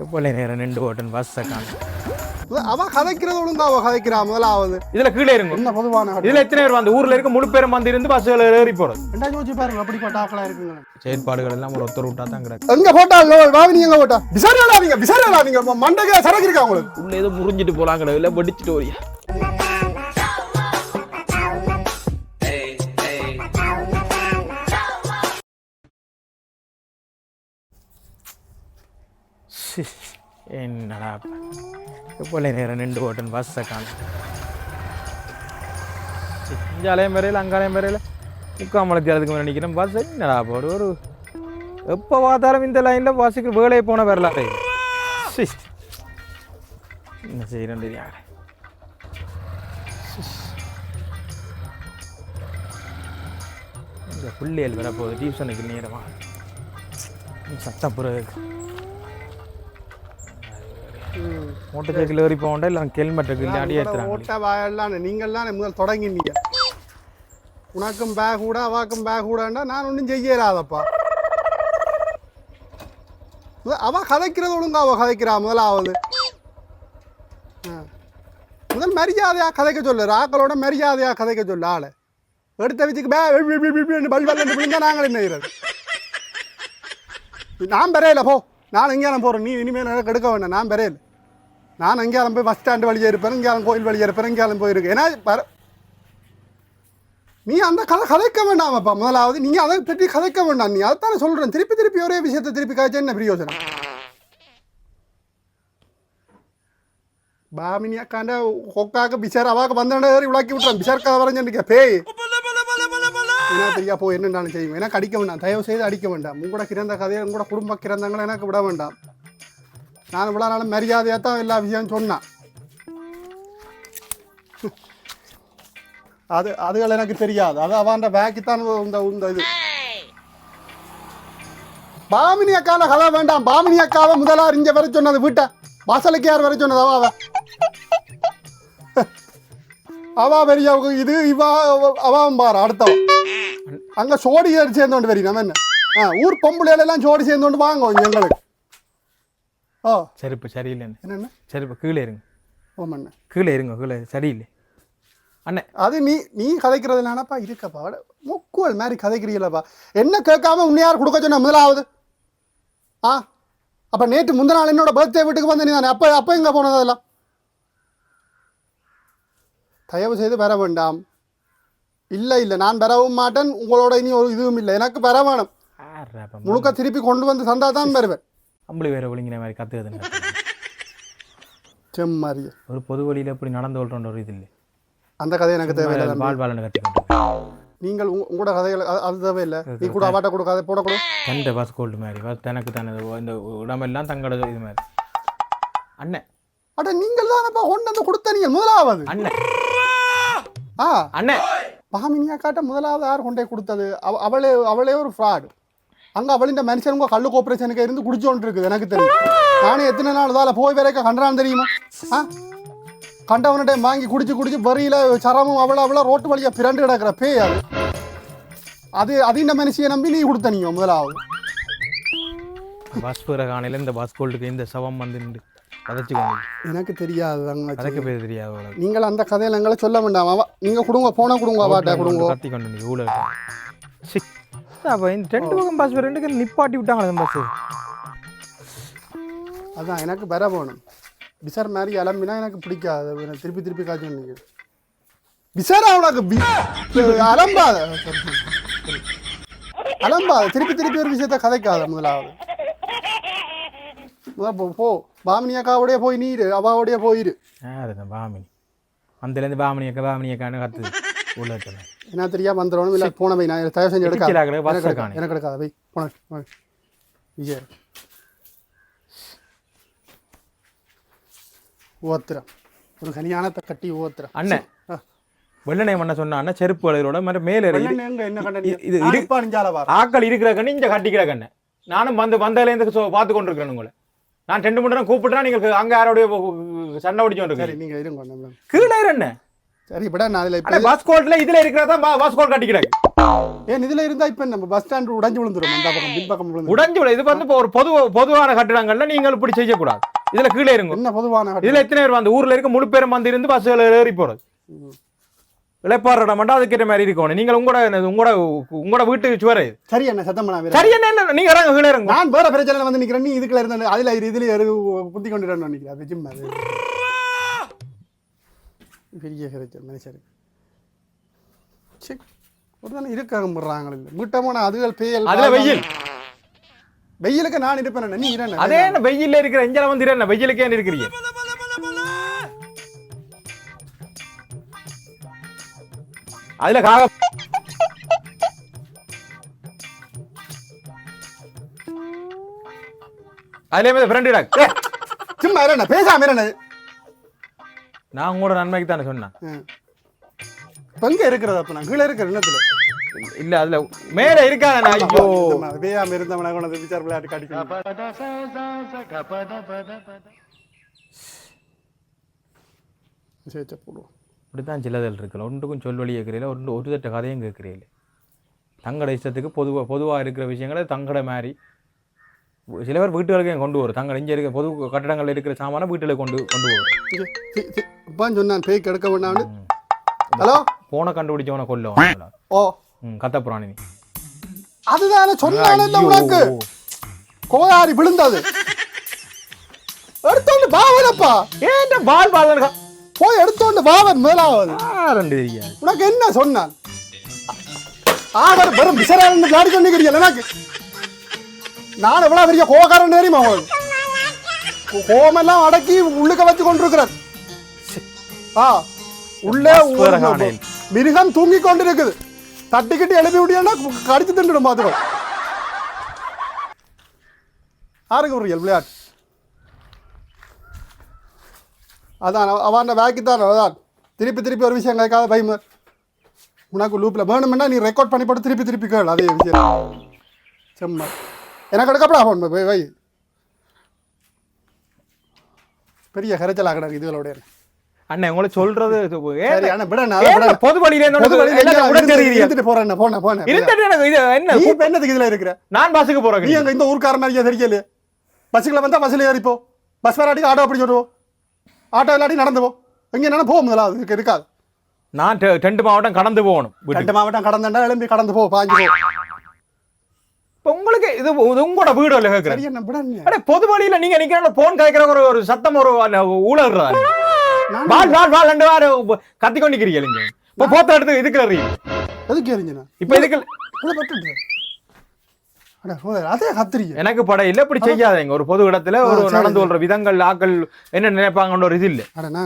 எப்போல நேரம் 2 ஓட்டன் பஸ்ஸை காணும். அவ கதைக்கிறது ஒழுங்கா அவ கதைக்கிறா முதலாவது. இதுல கீழே இருங்க. என்ன பொதுவான இதுல எத்தனை பேர் வந்து ஊர்ல இருக்க முழு பேரும் வந்து இருந்து பஸ்ஸுல ஏறி போறது. ரெண்டாவது யோசிச்சு பாருங்க அப்படிப்பட்ட ஆக்களா இருக்குங்க. செயற்பாடுகள் எல்லாம் ஒரு ஒத்த ரூட்டா தான் கிடக்கு. எங்க போட்டா வாவினி எங்க போட்டா விசாரியாதீங்க மண்டைக்கு சரக்கு இருக்கா உங்களுக்கு. உள்ள ஏதோ முறிஞ்சிட்டு போலாங்கட இல்ல வெடிச்சிட்டு வரியா. என்னடா எப்போல நேரம் 2 ஓட்டன் பஸ்ஸை காணும். இஞ்சாலையும் வரையில் அங்காலையும் வரையில் முக்காமலத்தி அதுக்கு மேலே நிற்கிறேன் பஸ். என்னடா போடு ஒரு எப்போ பார்த்தாலும் இந்த லைனில் பஸ்ஸுக்கு வேலையை போன வரலாறு. என்ன செய்யணும் தெரியாது. இந்த பிள்ளைகள் வரப்போகுது டியூஷனுக்கு நேரமாக சத்தம் பிறகு மோட்டர் சைக்கிள் ஏறி போகண்டா இல்லை ஹெல்மெட்டுக்கு இல்லை அடி ஏற்றுறாங்க. ஓட்ட வாயெல்லாம் நீங்கள்லாம் முதல் தொடங்கினீங்க. உனக்கும் பேக் கூட அவாக்கும் பேக் கூடண்டா நான் ஒன்றும் செய்யலாதப்பா. அவ கதைக்கிறது ஒழுங்கா அவ கதைக்கிறா முதலாவது. முதல் மரியாதையாக கதைக்க சொல்லு. ஆக்களோட மரியாதையாக கதைக்க சொல்லு. ஆளை எடுத்த வச்சுக்கு பல்வல்ல நாங்கள் என்ன செய்யறது. நான் பெறையில போ. நான் எங்கேயாலும் போகிறேன். நீ இனிமேல் எனக்கு எடுக்க வேண்டாம். நான் பெறையில. நான் எங்கேயாலும் போய் பஸ் ஸ்டாண்டு வழியே இருப்பேன். எங்கேயாலும் கோயில் வழியே இருப்பேன். எங்கேயாலும் போயிருக்கு. ஏன்னா நீ அந்த கதை கதைக்க வேண்டாமப்பா. முதலாவது நீங்கள் அதை பற்றி கதைக்க வேண்டாம். நீ அதைத்தானே சொல்கிறேன். திருப்பி ஒரே விஷயத்தை திருப்பி காய்ச்சா என்ன பிரயோஜனம். பாமினி அக்காண்ட கொக்காக்கு பிசார் அவாக்கு வந்தாண்ட விளக்கி விட்டுறான். பிசார் கதை வரைஞ்சிருக்க பேய் என்ன தெரியா போ என்னென்னு செய்யும். எனக்கு அடிக்க வேண்டாம். தயவு செய்து அடிக்க வேண்டாம். உங்களோட கிறந்த கதையை உங்களோட குடும்ப கிறந்தங்களை எனக்கு விட வேண்டாம். நான் இவ்வளோ நாளும் மரியாதையாக தான் எல்லா விஷயம் சொன்னேன். அதுகள் எனக்கு தெரியாது. அது அவன் பேக்கித்தான் இந்த இது. பாமினி அக்கால கதை வேண்டாம். பாமினி அக்காவை முதலாக இங்கே வர சொன்னது வீட்டை வாசலுக்கு யார் வர சொன்னது அவா பெரிய இது அவாவும் பாரு அடுத்தவன் அங்கே சோடி சேர்ந்தோண்டு வரி நம்ம என்ன ஊர் பொம்பளையெல்லாம் சோடி சேர்ந்தோண்டு வாங்க எங்களுக்கு. ஓ செருப்பு சரியில்லை. என்னென்ன செருப்பு கீழே இருங்க. ஓமண்ண கீழே இருங்க. கீழே சரியில்லை அண்ணே. அது நீ கதைக்கிறது இல்லைனாப்பா இருக்கப்பா. முக்குவல் மாதிரி கதைக்கிறீங்களப்பா. என்ன கேட்காம உன்னை யார் கொடுக்க சொன்ன முதலாவது. அப்போ நேற்று முந்தின நாள் என்னோட பர்த்டே வீட்டுக்கு வந்து நீ தானே அப்போ எங்கே போனது அதெல்லாம். தயவு செய்து வர வேண்டாம். இல்லை நான் வரவும் மாட்டேன். உங்களோட இனி ஒரு இதுவும் இல்லை. எனக்கு வர வேணும். முழுக்க திருப்பி கொண்டு வந்து சந்தா தான் வருவேன். அம்பளி வேற ஒழுங்கின மாதிரி கற்றுக்குதுங்க. செம்மாரி ஒரு பொது வழியில் இப்படி நடந்து கொள்கிற ஒரு இது இல்லை. அந்த கதை எனக்கு தேவையில்லை. வாழ்வாளன்னு கற்றுக்கணும். நீங்கள் உங்களோட கதைகள் அது தேவையில்லை. நீ கூட அவாட்ட கூட கதை போடக்கூடும். கண்ட பஸ் கோல்டு மாதிரி தனக்கு தானே இந்த இடமெல்லாம் தங்களோட இது மாதிரி. அண்ணன் அட நீங்கள் தானப்பா கொண்டு வந்து கொடுத்த நீங்கள் முதலாவது. அண்ணன் அண்ணன் பாமினியா காட்ட முதலாவது யார் கொண்டே கொடுத்தது. அவளே ஒரு ஃப்ராடு. அங்கே அவளின் மனுஷனுங்க கல்லு கோஆப்ரேஷனுக்கு இருந்து குடிச்சோன்ட்டு இருக்குது. எனக்கு தெரியும். நானே எத்தனை நாள் தால போய் வரைக்கும் கண்டான்னு தெரியுமா. கண்டவன்கிட்ட வாங்கி குடிச்சு வரியில சரமும் அவ்வளோ ரோட்டு வழியாக பிறண்டு கிடக்கிற பேய் அது இந்த மனுஷியை நம்பி நீ கொடுத்த நீங்க முதலாவது. பஸ் போகிற காணையில் இந்த பஸ் கோல்டுக்கு இந்த சவம் வந்து நின்று கதைச்சிக்கோங்க. எனக்கு தெரியாது. கதைக்க பேர் தெரியாது. நீங்கள் அந்த கதையில் எங்களை சொல்ல வேண்டாம். நீங்கள் கொடுங்க போன கொடுங்க அவாட்ட கொடுங்க. கத்தி கொண்டு இவ்வளோ அப்போ இந்த 2 பக்கம் பஸ் 2க்கு நிப்பாட்டி விட்டாங்களே பஸ். அதான் எனக்கு வர போகணும். பிசார் மாதிரி அலம்பினா எனக்கு பிடிக்காது. திருப்பி காய்ச்சி நீங்க பிசாரா உனக்கு அலம்பாத திருப்பி ஒரு விஷயத்த கதைக்காத. முதலாவது போ பாமினி அக்காவோடைய போய் நீரு அவாவோடைய போயிரு. பாமினி அந்தலேருந்து பாமினி அக்கான்னு கத்துது உள்ள என்ன தெரியா வந்துடணும். இல்லை போன போய் நான் தயவு செஞ்சு எடுக்க எனக்கு எடுக்காத போய் போன விஜய் ஓத்துறேன். ஒரு கல்யாணத்தை கட்டி ஓத்துறேன். அண்ணன் வெள்ளனை பண்ண சொன்னா செருப்பு வளையலோட மேலே ஆக்கள் இருக்கிற கண்ணு இங்க கட்டிக்கிற கண்ணு. நானும் வந்ததுலேருந்து பார்த்து கொண்டு இருக்கிறேன் உங்களை. நான் 2 மணி நேரம் கூப்பிட்டுறேன். நீங்கள் அங்கே யாரோடைய சண்டை ஓடிச்சோன்னு சரி நீங்கள் இருங்க கீழே என்ன சரி இப்படா நான் பஸ் கோல்ட்ல இதுல இருக்கிறதா பஸ் கோல்ட் கட்டிக்கிறாங்க. ஏன் இதுல இருந்தா இப்ப நம்ம பஸ் ஸ்டாண்ட் உடைஞ்சு விழுந்துரும், அந்த பக்கம் பின்பக்கம் விழுந்து உடைஞ்சு விழு. இது வந்து இப்போ ஒரு பொதுவான கட்டிடங்கள்ல நீங்கள் இப்படி செய்யக்கூடாது. இதுல கீழே இருங்க. என்ன பொதுவான இதுல எத்தனை பேர் வந்து ஊர்ல இருக்க முழு பேரும் வந்து இருந்து பஸ்ஸுகள் ஏறி போறது. இளைப்பாற மாட்டா அதுக்கிட்ட மாதிரி இருக்கணும். நீங்கள் உங்களோட வீட்டு சுவரை சரி என்ன சத்தம் பண்ண சரி என்ன நீங்க இறங்க கீழே இருங்க. நான் வேற பிரச்சனை வந்து நிக்கிறேன், நீ இதுக்குள்ள இருந்த அதுல இதுல புத்தி கொண்டு நினைக்கிறேன். ஜிம் அது பெரிய கிடைச்சல் மனுஷருக்கு ஒரு தானே இருக்காங்க முடுறாங்க இல்லை மீட்டமான அதுகள் பேயல் அதுல வெயில் வெயிலுக்கு நான் இருப்பேன், நீ இரண அதே என்ன வெயில்ல இருக்கிற எஞ்சல வந்து என்ன வெயிலுக்கே இருக்கிறீங்க. அதுல காக அதுல ஃப்ரெண்டு சும்மா இரண பேசாம இரண. நான் உங்களோட நன்மைக்கு தானே சொன்னேன். பங்க இருக்கிறது அப்ப நான் கீழே இருக்கிற இடத்துல இல்ல அதுல மேல இருக்காங்க. ஐயோ பேயாம இருந்தவன கொண்டு விசார விளையாட்டு காட்டிக்கணும். போடுவோம் இப்படித்தான் சிலதல் இருக்கல. ஒன்றுக்கும் சொல்வழி கேட்கறீங்களா, ஒரு தட்ட கதையும் கேட்கறீங்களே. தங்கட இஷ்டத்துக்கு பொதுவாக இருக்கிற விஷயங்களை தங்கட மாதிரி சில பேர் வீட்டுகளுக்கு கொண்டு வரும். தங்கள் இங்கே இருக்க பொது கட்டடங்கள் இருக்கிற சாமான வீட்டுல கொண்டு வரும். சொன்னான் பேய் கிடக்க வேண்டாம்னு. ஹலோ போன கண்டுபிடிச்சவன கொல்ல ஓ கத்த புராணி அதுதானே சொன்னானே உனக்கு கோதாரி விழுந்தது எடுத்தோண்டு பாவனப்பா. ஏன் பால் போய் எடுத்தோண்டு பாவன் மேலாவது உனக்கு என்ன சொன்னான்? ஆவர் வெறும் விசரான்னு விளையாடி சொன்னிக்கிறீங்க. எனக்கு நான் எவ்வளவு பெரிய கோகாரன் தெரியுமா? கோமெல்லாம் அடக்கி உள்ளுக்க வச்சு கொண்டிருக்கிறார். உள்ளே மிருகம் தூங்கி கொண்டிருக்குது. தட்டிக்கிட்டு எழுப்பி விட்டியா கடிச்சு தின்னுடும். பாத்துக்கோ யாருக்கு ஒரு விளையாட்டு அதான் அவன் வேக்கித்தான். அதான் திருப்பி ஒரு விஷயம் கேட்காத பயமர் உனக்கு லூப்பில் வேணும்னா நீ ரெக்கார்ட் பண்ணி போட்டு திருப்பி கேள் அதே விஷயம். செம்ம எனக்கு எடுக்கப்படா ஃபோன் வை பெரிய கரைச்சலாக கிடக்கு இதுகளோட. அண்ணன் உங்களை சொல்றது பொது வழியில போறேன். என்னதுக்கு இதுல இருக்கிற நான் பஸ்ஸுக்கு போறேன். நீ எங்க இந்த ஊர்க்கார மாதிரியா தெரியல? பஸ்ஸுக்குள்ள வந்தா பஸ்ல ஏறிப்போ, பஸ் வராட்டி ஆட்டோ அப்படி சொல்லுவோம், ஆட்டோ இல்லாட்டி நடந்து போ. எங்க என்ன போக முதல்ல இருக்காது. நான் 2 மாவட்டம் கடந்து போகணும். 2 மாவட்டம் கடந்துட்டா எழும்பி கடந்து போ, பாஞ்சு போ. இப்போ உங்களுக்கு இது உங்களோட வீடு இல்லை கேட்குறேன். பொது வழியில நீங்க நிக்கிற போன் கேட்கிற ஒரு சத்தம் ஒரு ஊழல் கத்தி கொண்டிருக்கிறீங்க. இப்போ போத்த எடுத்து இதுக்கு எதுக்கு எரிஞ்சா இப்போ இதுக்கு அதே கத்திரிக்க எனக்கு பட இல்ல. இப்படி செய்யாதீங்க. ஒரு பொது இடத்துல ஒரு நடந்து கொள்ற விதங்கள் ஆக்கள் என்ன நினைப்பாங்கன்ற ஒரு இது இல்ல,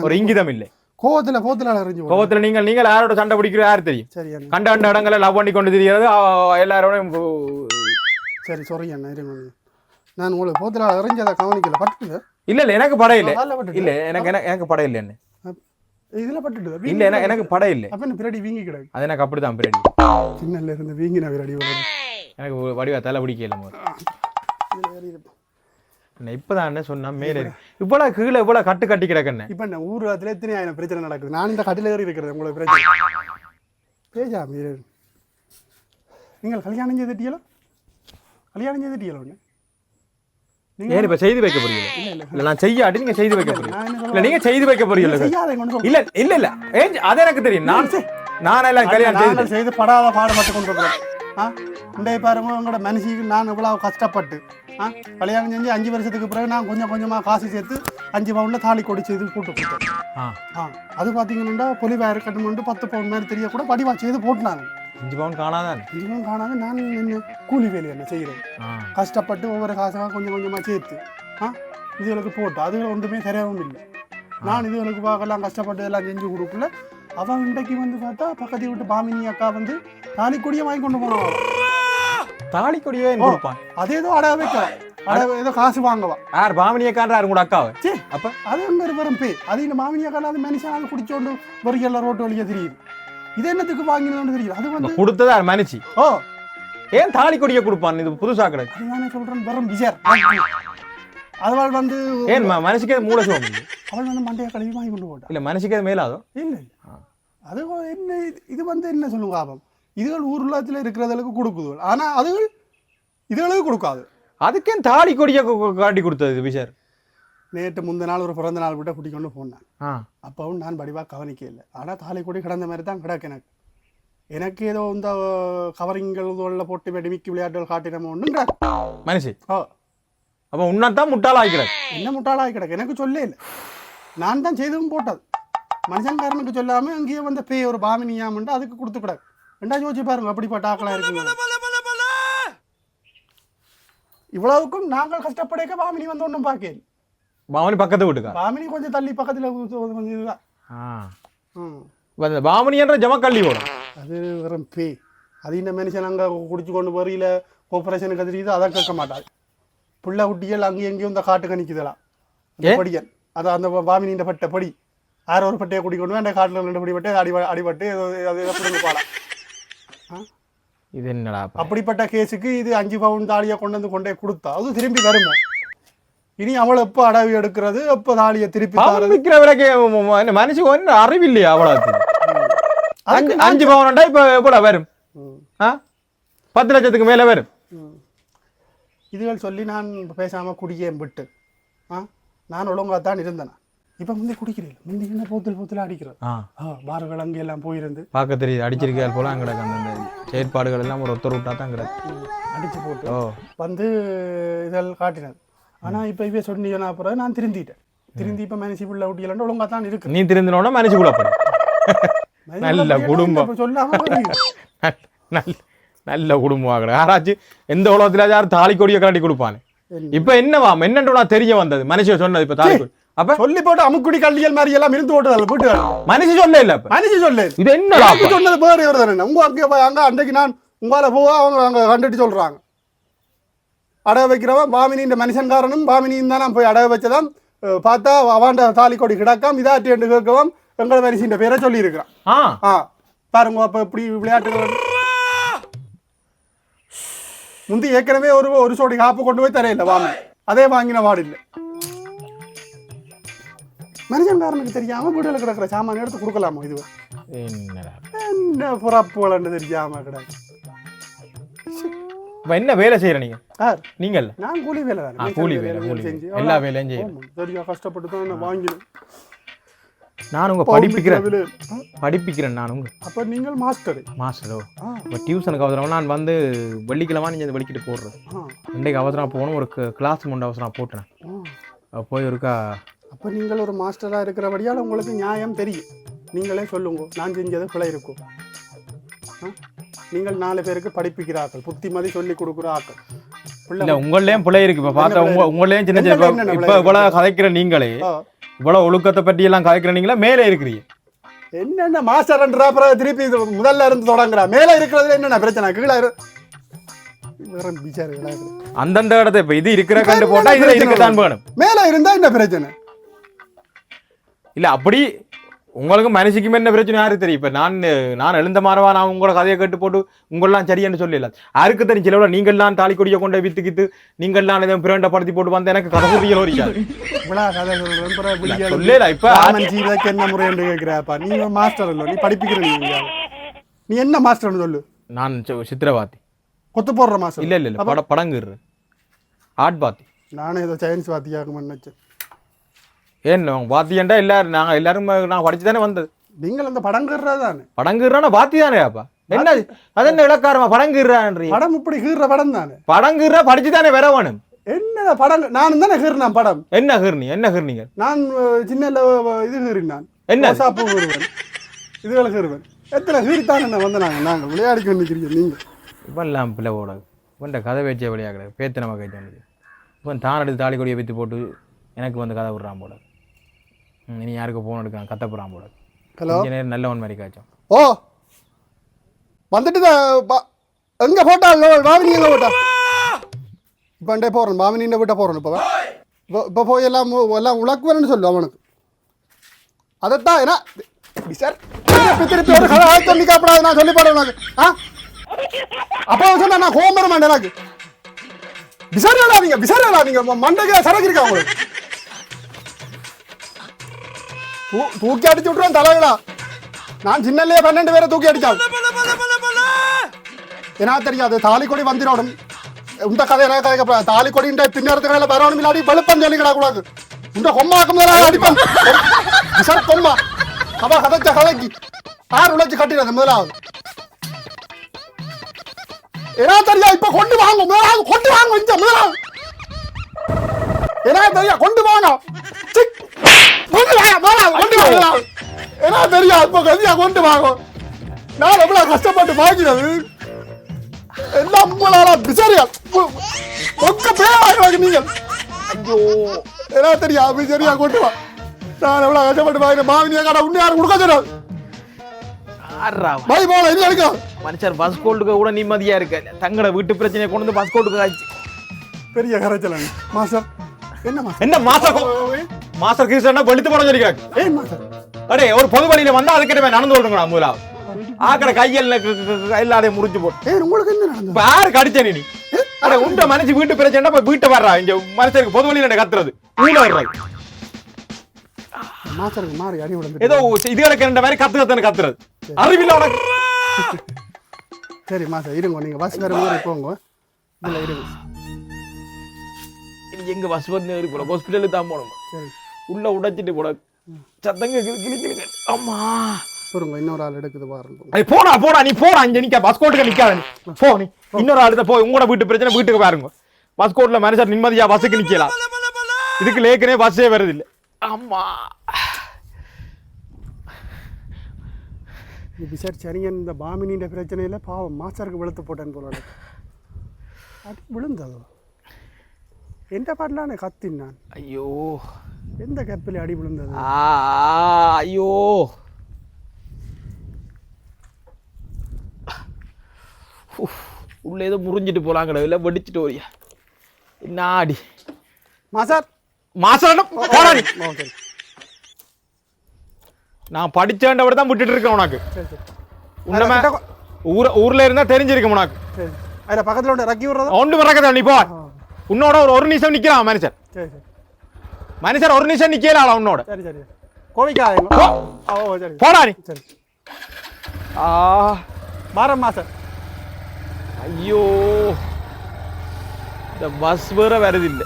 ஒரு இங்கிதம் இல்லை. கோவத்துல நீங்கள் யாரோட சண்டை பிடிக்கிற யாரு தெரியும்? கண்ட இடங்களை லவ் பண்ணி கொண்டு தெரியாது எல்லாரோடையும். சரி சொல்றீங்க நான் உங்களுக்கு கோவத்துல அறிஞ்சதை கவனிக்கல. பட்டு இல்ல எனக்கு பட இல்லை. இல்ல எனக்கு பட இல்லை. என்ன இதுல பட்டுட்டு இல்ல எனக்கு பட இல்லை. அப்ப என்ன பிரடி வீங்கி கிடக்கு. அது எனக்கு அப்படிதான் பிரடி சின்னல இருந்து வீங்கின பிரடி எனக்கு வடிவா தலை பிடிக்கல. இப்பதான் என்ன சொன்னா மேல இவ்வளவு கீழே இவ்வளவு கட்டி கிடக்குன்னு. இப்ப என்ன ஊர்ல எத்தனை ஆயிரம் பிரச்சனை நடக்குது. நான் இந்த கட்டில ஏறி இருக்கிறது உங்களுக்கு பிரச்சனை பேஜா மீறி. நீங்கள் கல்யாணம் செய்துட்டீங்களோ? கல்யாணம் செய்துட்டீங்களோ? ஏன் இப்ப செய்து வைக்க போறீங்க? இல்ல நான் செய்யாட்டி நீங்க செய்து வைக்க போறீங்க. இல்ல நீங்க செய்து வைக்க போறீங்க. இல்ல இல்ல இல்ல அது எனக்கு தெரியும். நான் எல்லாம் கல்யாணம் செய்து படாத பாடுபட்டு கொண்டிருக்கிறேன். இன்றைய பாருங்க உங்களோட மனுஷிக்கு நான் இவ்வளவு கஷ்டப்பட்டு கல்யாணம் செஞ்சு 5 வருஷத்துக்கு பிறகு நான் கொஞ்சமா காசு சேர்த்து 5 பவுன்ல தாலி கொடி செய்து கூட்டு கொடுத்தேன். அது பாத்தீங்கன்னா பொலிவா இருக்கட்டும் 10 பவுன் மாதிரி தெரிய கூட படிவா செய்து போட்டுனாங்க. 5 பவுன் காணாதான். 5 பவுன் காணாத நான் என்ன கூலி வேலை என்ன செய்யறேன். கஷ்டப்பட்டு ஒவ்வொரு காசாக கொஞ்சமா சேர்த்து இதுகளுக்கு போட்டு அதுகளை ஒன்றுமே தெரியவும் இல்லை. நான் இதுகளுக்கு பார்க்கலாம் கஷ்டப்பட்டு எல்லாம் செஞ்சு கொடுக்கல. அவன் இன்றைக்கு வந்து பார்த்தா பக்கத்து வீட்டு பாமினி அக்கா வந்து தாலி கொடியை வாங்கி கொண்டு போனவன். தாலி கொடியே அது ஏதோ அடை வைக்க ஏதோ காசு வாங்கவா. யார் பாமினி அக்கான்றா கூட அக்காவை? அப்ப அது ஒரு வரும் பே. அது இந்த மாமினி அக்கா அது மனுஷன் குடிச்சோண்டு வரிகள் ரோட்டு வழியா தெரியுது. இது என்னத்துக்கு வாங்கினு தெரியுது. அது வந்து கொடுத்ததா மனுஷி. ஏன் தாலி கொடியை கொடுப்பான்? இது புதுசா கிடக்கு. அதுதானே சொல்றேன் வெறும் பிஜர். அவள் வந்து ஏன் மனுஷிக்கு மூளை சோம் அவள் வந்து மண்டைய கழுவி வாங்கி கொண்டு போட்டா. இல்ல மனுஷிக்கு அது மேலாதோ? இல்ல அது என்ன இது வந்து என்ன சொல்லுங்க ஆபம். இதுகள் ஊர்லத்தில் இருக்கிறதுகளுக்கு கொடுக்குது ஆனால் அதுகள் இதுகளுக்கு கொடுக்காது. அதுக்கே தாலி கொடியை காட்டி கொடுத்தது பிஷர். நேற்று முந்தின நாள் ஒரு பிறந்த நாள் விட்ட குட்டி கொண்டு போனேன். அப்பவும் நான் படிவாக கவனிக்க இல்லை. ஆனால் தாலி கொடி கிடந்த மாதிரி தான் கிடக்கு எனக்கு. எனக்கு ஏதோ இந்த கவரிங்கள் போட்டு வெடிமிக்கி விளையாட்டுகள் காட்டினமோ ஒன்றுங்கிற மனுஷி. அப்போ உன்னதான் முட்டாளாகி கிடக்கு. என்ன முட்டாளாகி கிடக்கு எனக்கு சொல்லே இல்லை. நான் தான் செய்தவும் போட்டது. மனுஷன்காரனுக்கு சொல்லாமல் அங்கேயே வந்த பேய் ஒரு பாமினியாமன்ட்டு அதுக்கு கொடுத்து கிடக்கு. ரெண்டா யோசிச்சு பாருங்க அப்படிப்பட்ட ஆக்களாக இருக்குங்க. இவ்வளவுக்கும் நாங்கள் கஷ்டப்படைக்க பாமினி வந்து ஒன்றும் பார்க்கல. பாமினி பக்கத்து வீட்டுக்கா? பாமினி கொஞ்சம் தள்ளி பக்கத்தில் பாமினி என்ற ஜமக்கள்ளி ஓடும். அது வெறும் பேய். அது இந்த மனுஷன் அங்கே குடிச்சு கொண்டு வரையில கோஆபரேஷனுக்கு தெரியுது அதை கேட்க மாட்டாது. புள்ள குட்டிகள் அங்கேயும் எங்கேயும் இந்த காட்டு கணிக்குதலாம் படியல். அது அந்த பாமினின்ற பட்டை படி யாரோ ஒரு பட்டையை குடி கொண்டு அந்த காட்டில் 2 படி பட்டு அடிபட்டு அது பாடலாம். இது என்னடா அப்படிப்பட்ட கேஸுக்கு இது 5 பவுன் தாலியை கொண்டே கொடுத்தா அது திரும்பி வருமோ? இனி அவளை எப்போ அடவி எடுக்கிறது, எப்போ தாலியை திருப்பி மனுஷன் ஒன்றும் அறிவில்லையா? அவ்வளோ 5 பவுன்டா இப்போ எப்படா வரும்? 10 லட்சத்துக்கு மேலே வரும். இதுகள் சொல்லி நான் பேசாமல் குடிக்கேன் விட்டு நான் ஒழுங்காத்தான் இருந்தேன். இப்போ முந்தி குடிக்கிறேன். முந்தி என்ன போத்தில் அடிக்கிறது. பார்கள் அங்கே எல்லாம் போயிருந்து பார்க்க தெரியுது. அடிச்சிருக்கால் போல அங்கே அந்த செயற்பாடுகள் எல்லாம் ஒரு ஒருத்தர் விட்டா தான் கிடக்கு. அடிச்சு போட்டு வந்து இதெல்லாம் காட்டினது. ஆனால் இப்போ இவே சொன்னீங்கன்னா அப்புறம் நான் திருந்திட்டேன். திருந்தி இப்போ மனுஷி பிள்ளை ஊட்டியலான்னு ஒழுங்காக தான் இருக்கு. நீ திருந்தினோட மனுஷி கூட நல்ல குடும்பம். சொல்லாமல் நல்ல குடும்பம் ஆகிற யாராச்சும் எந்த உலகத்துல யாரும் தாலி கொடியை கட்டி கொடுப்பானு. இப்ப என்னவாம் என்னன்றா தெரிய வந்தது மனுஷன் சொன்னது. இப்ப தாலி கொடி அப்ப சொல்லி போட்டு அமுக்குடி கல்லியல் மாதிரி எல்லாம் இருந்து போட்டு போட்டு மனுஷன் சொல்ல இல்ல. மனுஷன் சொல்ல இது என்ன சொன்னது பேர் இவர் தானே. உங்க அங்க அன்றைக்கு நான் உங்களால போவா அவங்க அங்க கண்டுட்டு சொல்றாங்க. அடவை வைக்கிறவன் பாமினி இந்த மனுஷன்காரனும் பாமினியும் தான் போய் அடவை வச்சதான் பார்த்தா அவன் தாலி கொடி கிடக்காம இதாட்டி என்று கேட்கவும் எங்களை மனுஷன் பேரை சொல்லி இருக்கிறான். பாருங்க அப்ப இப்படி விளையாட்டுகள் முந்தி ஏற்கனவே ஒரு சோடி காப்பு கொண்டு போய் தரையில்லை வாங்க அதே வாங்கின வாடு இல்லை. மனுஷன்காரனுக்கு தெரியாம வீடுல கிடக்குற சாமான எடுத்து கொடுக்கலாமோ? இது என்ன புறப்புகள் தெரியாம கிடக்கு. என்ன வேலை செய்யற நீங்க? நீங்கள் நான் கூலி வேலை தான். கூலி வேலை செஞ்சு எல்லா வேலையும் செய்யணும். சரியா கஷ்டப்பட்டு தான் வாங்கினேன். நான் உங்க படிப்பிக்கிறேன் நான் உங்க. அப்ப நீங்கள் மாஸ்டரோ? டியூஷனுக்கு அவசரம் நான் வந்து வெள்ளிக்கிழமை நீங்க வெளிக்கிட்டு போடுறது. இன்றைக்கு அவசரம் போகணும். ஒரு கிளாஸ் முண்டை அவசரம் போட்டேன். போய் ஒருக்கா. அப்போ நீங்கள் ஒரு மாஸ்டராக இருக்கிறபடியால் உங்களுக்கு நியாயம் தெரியும். நீங்களே சொல்லுங்க நான் செஞ்சது பிழை இருக்கும். நீங்கள் 4 பேருக்கு படிப்பிக்கிறார்கள், புத்திமதி சொல்லி கொடுக்குற ஆக்கள். இல்லை உங்களையும் பிழை இருக்கு. இப்போ பார்த்தா உங்களையும் சின்ன சின்ன இப்போ இவ்வளோ கதைக்கிற நீங்களே இவ்வளோ ஒழுக்கத்தை பற்றி எல்லாம் கதைக்கிற நீங்களே மேலே இருக்கிறீங்க. என்னென்ன மாஸ்டர்ன்றா அப்புறம் திருப்பி முதல்ல இருந்து தொடங்குறா. மேலே இருக்கிறதுல என்னென்ன பிரச்சனை? கீழே அந்தந்த இடத்த இப்ப இது இருக்கிற கண்டு போட்டா இதுல இருக்கத்தான் வேணும். மேல இருந்தா என்ன பிரச்சனை இல்ல. அப்படி உங்களுக்கு மனுஷிக்கும் என்ன பிரச்சனை யாருக்கு தெரியும்? இப்ப நான் எழுந்த மாறவா நான் உங்களோட கதையை கேட்டு போட்டு உங்களெல்லாம் சரியானு சொல்லல. யாருக்கு தெரியும்? சிலவள நீங்கள்லாம் தாலி கொடியை கொண்டு வித்துக்கிட்டு நீங்கள்லாம் எதுவும் பிரண்ட படுத்தி போட்டு வந்த எனக்கு கதை புரியல. இப்ப என்ன முறை என்று கேட்கிறப்பா? நீ மாஸ்டர் இல்ல, நீ படிப்பிக்கிற. நீ என்ன மாஸ்டர்னு சொல்லு. நான் சித்திரவாதி. கொத்து போடுற மாஸ்டர்? இல்ல இல்ல படங்குற ஆர்ட் பாத்தி. நானே ஏதோ சயின்ஸ் வாத்தியாகும் நினைச்சேன். ஏன் வாத்தியண்டா எல்லாரும் நாங்கள் எல்லாரும் நான் படிச்சு தானே வந்தது. நீங்கள் அந்த படங்குறா தானே? படங்குறானா வாத்தி தானேப்பா? என்ன அது என்ன இலக்காரமா படங்குறான்றீ? படம் இப்படி கீற படம் தானே. படங்குறா படிச்சு தானே வேற வேணும். என்ன படம்? நானும் தானே கீறினான் படம். என்ன கீர்னீங்க? நான் சின்ன இது கீறினான். என்ன சாப்பு கீறுவேன், இதுகளை கீறுவேன். எத்தனை கீறித்தான் என்ன வந்து நாங்கள் விளையாடி கொண்டிருக்கிறீங்க. நீங்கள் இவெல்லாம் பிள்ளை ஓடாது. இவன்ட கதை வச்சே விளையாடுறது பேத்தனமாக கேட்டு இவன் தான் எடுத்து தாலி கொடியை வைத்து போட்டு எனக்கு வந்து கதை விடுறான் போல. இனி யாருக்கு போன் எடுக்கான் கத்த போறான் போல. ஹலோ நல்லவன் மாதிரி காய்ச்சோம். ஓ வந்துட்டு எங்க போட்டா பாமினி எங்க போட்டா? இப்போ போறேன் பாமினி விட்ட போறேன். இப்போ போய் எல்லாம் உழக்குவேன்னு சொல்லு அவனுக்கு. அதைத்தான் ஏன்னா சார் திருப்பி ஒரு கதை சொல்லி காப்படாது. நான் சொல்லி போறேன் உனக்கு. அப்போ சொன்னா நான் கோம்பர மாட்டேன். எனக்கு விசாரிங்க மண்டைக்கு சரக்கு இருக்கா உங்களுக்கு? தூக்கி அடிச்சு விட்டுருவேன் தலைகளா. நான் சின்னலையே 12 பேரை தூக்கி அடிச்சான். ஏன்னா தெரியாது தாலிக்கொடி வந்துடும் இந்த கதை எனக்கு கதைக்க தாலிக்கொடின்ற பின்னரத்துக்கு வரணும் இல்லாடி வெளுப்பம் சொல்லிக்கிடா கூடாது இந்த கொம்மாக்கும் அடிப்பான் விசால் கொம்மா அவ கதைச்ச கதைக்கு யார் உழைச்சு கட்டினது முதலாவது ஏன்னா தெரியா இப்ப கொண்டு வாங்க முதலாவது கொண்டு வாங்க இந்த முதலாவது ஏன்னா தெரியா கொண்டு வாங்க கொண்டு வாங்க முதலாவது கொண்டு வாங்க ஏன்னா தெரியா இப்ப கதியா கொண்டு வாங்க நான் எவ்வளவு கஷ்டப்பட்டு வாங்கினது எல்லாம் உங்களால பிசரியா ஒக்க பேராக நீங்கள் ஐயோ ஏன்னா தெரியா பிசரியா கொண்டு வா நான் எவ்வளவு கஷ்டப்பட்டு வாங்கின மாவினியா கடை உன்னை யாரும் கொடுக்க சொன்னார் பாய் போல இனி எடுக்க மனுஷர் பஸ் கோல்டுக்கு கூட நிம்மதியா இருக்கு தங்களோட வீட்டு பிரச்சனையை கொண்டு வந்து பஸ் கோல்டுக்கு ஆச்சு பெரிய கரைச்சல் மாஸ்டர் என்ன மாஸ்டர் என்ன மாஸ்டர் மாஸ்டர் கிருஷ்ணா வெளுத்து போட சொல்லிக்கிறாங்க ஏன் மாஸ்டர் அடே ஒரு பொது வழியில வந்தா அதுக்கிட்ட நடந்து கொள்றீங்களா முதலாவது ஆக்கட கையல் எல்லாரையும் முறிஞ்சு போட்டு உங்களுக்கு என்ன நடந்தது யாரு கடிச்ச நீ அட உண்ட மனுஷன் வீட்டு பிரச்சனை போய் வீட்டை வர்றா இங்க மனுஷருக்கு பொது வழியில கத்துறது ஊழ வர்றாங்க மாஸ்டருக்கு மாறி அடி விழுந்து ஏதோ இதுகளுக்கு ரெண்டு மாதிரி கத்துன்னு கத்துறது அறிவில்ல உனக்கு சரி மாஸ்டர் இருங்க நீங்க பஸ் வேற ஊருக்கு போங்க இதுல இருங்க எங்க பஸ் வந்து ஏறி போல ஹாஸ்பிட்டலுக்கு தான் போகணும் சரி உள்ள உடைச்சிட்டு போட சத்தங்க கிளி அம்மா பொறுங்க இன்னொரு ஆள் எடுக்குது பாருங்க போடா நீ போடா இங்க நிக்க பஸ் கோட்டுக்கு நிக்காத நீ போ நீ இன்னொரு ஆளுத போய் உங்களோட வீட்டு பிரச்சனை வீட்டுக்கு பாருங்க பஸ் கோட்ல மனுஷர் நிம்மதியா பஸ்ஸுக்கு நிக்கலாம் இதுக்கு லேக்கனே பஸ்ஸே வருது இல்ல அம்மா விசாரிச்சறிய இந்த பாமினின்ற பிரச்சனையில பாவம் மாஸ்டருக்கு வெளுத்து போட்டேன்னு போல அது விழுந்ததோ எந்த பாட்டிலான கத்தின் நான் ஐயோ எந்த கப்பில் அடி விழுந்தது ஐயோ உள்ள ஏதோ முறிஞ்சிட்டு போலாங்கடா இல்ல வெடிச்சிட்டு வரியா என்ன அடி மாஸ்டர் மாஸ்டர் போடா நீ நான் படிச்சேன்டவர் தான் விட்டுட்டு இருக்கேன் உனக்கு உன்னமே ஊர்ல இருந்தா தெரிஞ்சிருக்கும் உனக்கு அதுல பக்கத்துல ஒன்று ரக்கி விடுறதா ஒன்று பறக்கதா நீ போ உன்னோட ஒரு நிமிஷம் நிக்கிறான் மனுஷன் மனுஷன் ஒரு நிமிஷம் நிக்கல உன்னோட சரி சரி கோவிக்காத சரி போடா நீ சரி பாரம் மாஸ்டர் ஐயோ இந்த பஸ் வேற வருது இல்லை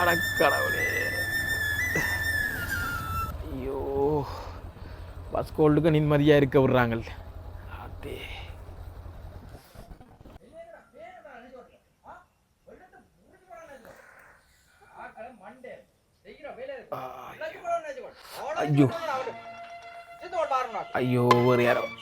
அடக்கடவுளே ஐயோ பஸ் கோல்டுக்கு நிம்மதியா இருக்க விடுறாங்க அதே ஐயோ ஐயோ ஒரு யாரும்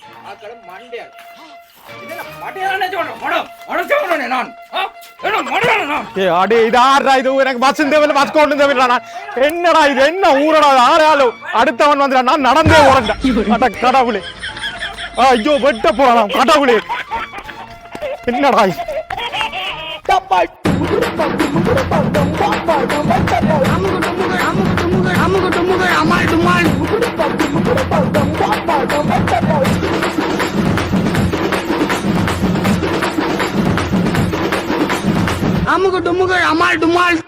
என்னடா இது என்ன ஊரடா ஆறாலும் அடுத்தவன் வந்து நான் நடந்தே ஓடண்டேன் கடவுளே ஐயோ வெட்ட போறான் கடவுளே என்னடா அமுகு டுமுகு அமால் டுமால்